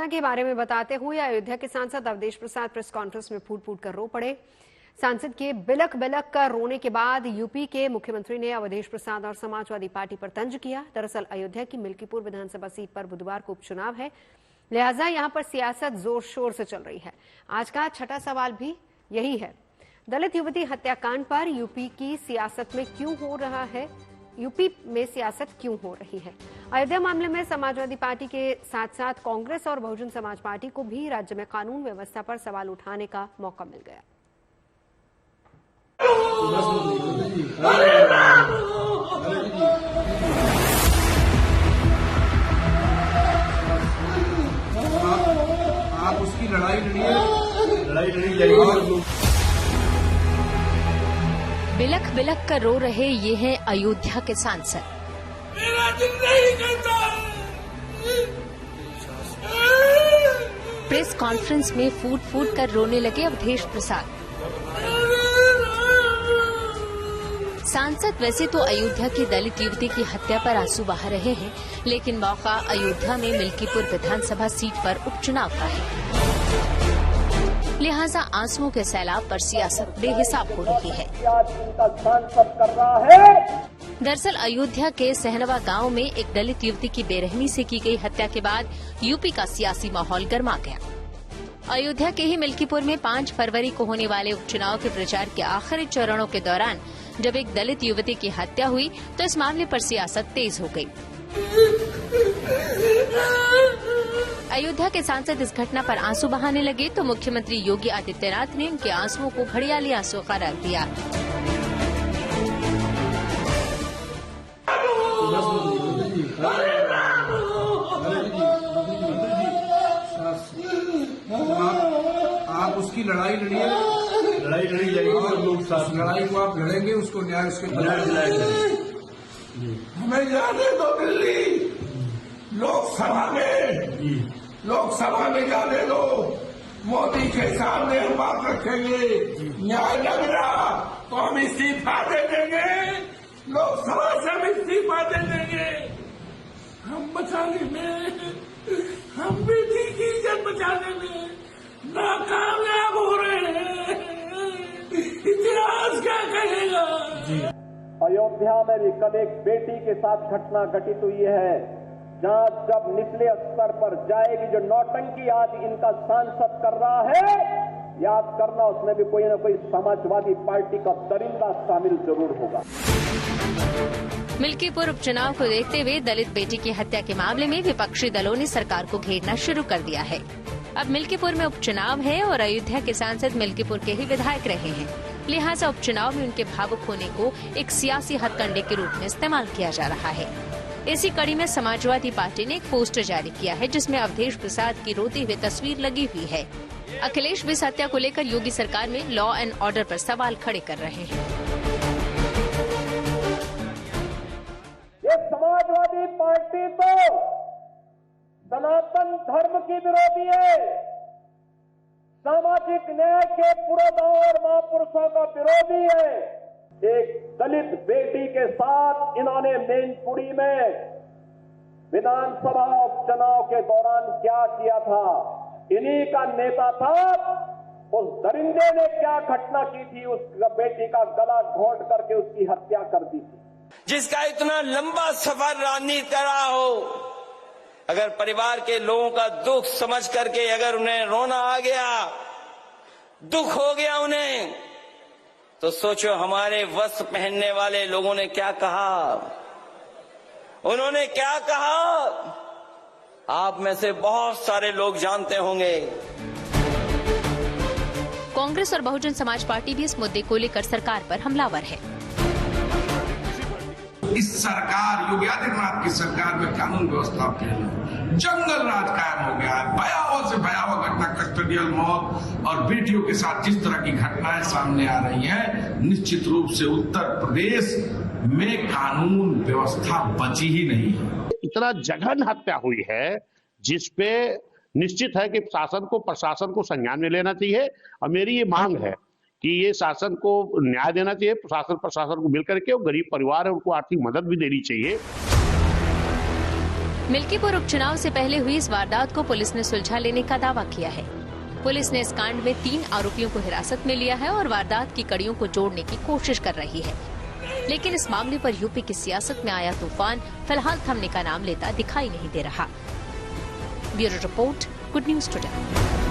घटना के बारे में बताते हुए अयोध्या के सांसद अवधेश प्रसाद प्रेस कॉन्फ्रेंस में फूट फूट कर रो पड़े। सांसद के बिलक बिलक कर रोने के बाद यूपी के मुख्यमंत्री ने अवधेश प्रसाद और समाजवादी पार्टी पर तंज किया। दरअसल अयोध्या की मिल्कीपुर विधानसभा सीट पर बुधवार को उपचुनाव है, लिहाजा यहां पर सियासत जोर शोर से चल रही है। आज का छठा सवाल भी यही है, दलित युवती हत्याकांड पर यूपी की सियासत में क्यों हो रहा है, यूपी में सियासत क्यों हो रही है। अयोध्या मामले में समाजवादी पार्टी के साथ साथ कांग्रेस और बहुजन समाज पार्टी को भी राज्य में कानून व्यवस्था पर सवाल उठाने का मौका मिल गया। आप उसकी लड़ाई लड़िए। बिलख बिलख कर रो रहे ये हैं अयोध्या के सांसद। मेरा दिल नहीं करता। प्रेस कॉन्फ्रेंस में फूट फूट कर रोने लगे अवधेश प्रसाद। सांसद वैसे तो अयोध्या की दलित युवती की हत्या पर आंसू बहा रहे हैं, लेकिन मौका अयोध्या में मिल्कीपुर विधानसभा सीट पर उपचुनाव का है, लिहाजा आंसुओं के सैलाब पर सियासत बेहिसाब हो रही है। दरअसल अयोध्या के सहनवा गांव में एक दलित युवती की बेरहमी से की गई हत्या के बाद यूपी का सियासी माहौल गर्मा गया। अयोध्या के ही मिल्कीपुर में 5 फरवरी को होने वाले उपचुनाव के प्रचार के आखिरी चरणों के दौरान जब एक दलित युवती की हत्या हुई तो इस मामले पर सियासत तेज हो गई। अयोध्या के सांसद इस घटना पर आंसू बहाने लगे तो मुख्यमंत्री योगी आदित्यनाथ ने उनके आंसुओं को घड़ियाली आंसू करार दिया। आप उसकी लड़ाई लड़िए। लड़ाई को आप लड़ेंगे, उसको न्याय उसके हमें जाने दो दिल्ली, लोकसभा में जाने दो। मोदी के सामने हम बात रखेंगे, न्याय लग रहा तो हम इस्तीफा दे देंगे, लोकसभा से हम इस्तीफा दे देंगे। हम बचाने में, हम बेटी की इज्जत बचाने में नाकामयाब हो रहे हैं। इतिहास क्या कहेगा। अयोध्या में भी कल एक बेटी के साथ घटना घटित हुई है, जहां जब निचले स्तर पर जाएगी जो नौटंकी आज इनका सांसद कर रहा है, याद करना उसमें भी कोई न कोई समाजवादी पार्टी का दरिंदा शामिल जरूर होगा। मिल्कीपुर उपचुनाव को देखते हुए दलित बेटी की हत्या के मामले में विपक्षी दलों ने सरकार को घेरना शुरू कर दिया है। अब मिल्कीपुर में उपचुनाव है और अयोध्या के सांसद मिल्कीपुर के ही विधायक रहे हैं, लिहाजा उपचुनाव में उनके भावुक होने को एक सियासी हथकंडे के रूप में इस्तेमाल किया जा रहा है। इसी कड़ी में समाजवादी पार्टी ने एक पोस्टर जारी किया है जिसमें अवधेश प्रसाद की रोती हुई तस्वीर लगी हुई है। अखिलेश भी इस हत्या को लेकर योगी सरकार में लॉ एंड ऑर्डर पर सवाल खड़े कर रहे हैं। ये समाजवादी पार्टी तो सनातन धर्म की विरोधी है, सामाजिक न्याय के पुरोधाओं और महापुरुषों का विरोधी है। एक दलित बेटी के साथ इन्होंने मैनपुरी में विधानसभा उपचुनाव के दौरान क्या किया था, इन्हीं का नेता था। उस दरिंदे ने क्या घटना की थी, उस बेटी का गला घोंट करके उसकी हत्या कर दी थी। जिसका इतना लंबा सफर राजनीति करा हो, अगर परिवार के लोगों का दुख समझ करके अगर उन्हें रोना आ गया, दुख हो गया उन्हें, तो सोचो हमारे वस्त्र पहनने वाले लोगों ने क्या कहा, उन्होंने क्या कहा, आप में से बहुत सारे लोग जानते होंगे। कांग्रेस और बहुजन समाज पार्टी भी इस मुद्दे को लेकर सरकार पर हमलावर है। इस सरकार, योगी आदित्यनाथ की सरकार में कानून व्यवस्था पे जंगल राज कायम हो गया है। भयावह से भयावह घटना, कस्टोडियल मौत और बेटियों के साथ जिस तरह की घटनाएं सामने आ रही हैं, निश्चित रूप से उत्तर प्रदेश में कानून व्यवस्था बची ही नहीं है। इतना जघन हत्या हुई है जिसपे निश्चित है कि शासन को, प्रशासन को संज्ञान में लेना चाहिए। और मेरी ये मांग है कि ये शासन को न्याय देना चाहिए, प्रशासन को मिलकर के, और गरीब परिवार है उनको आर्थिक मदद भी देनी चाहिए। मिल्कीपुर उपचुनाव से पहले हुई इस वारदात को पुलिस ने सुलझा लेने का दावा किया है। पुलिस ने इस कांड में 3 आरोपियों को हिरासत में लिया है और वारदात की कड़ियों को जोड़ने की कोशिश कर रही है। लेकिन इस मामले पर यूपी की सियासत में आया तूफान फिलहाल थमने का नाम लेता दिखाई नहीं दे रहा। Bureau report, good news today.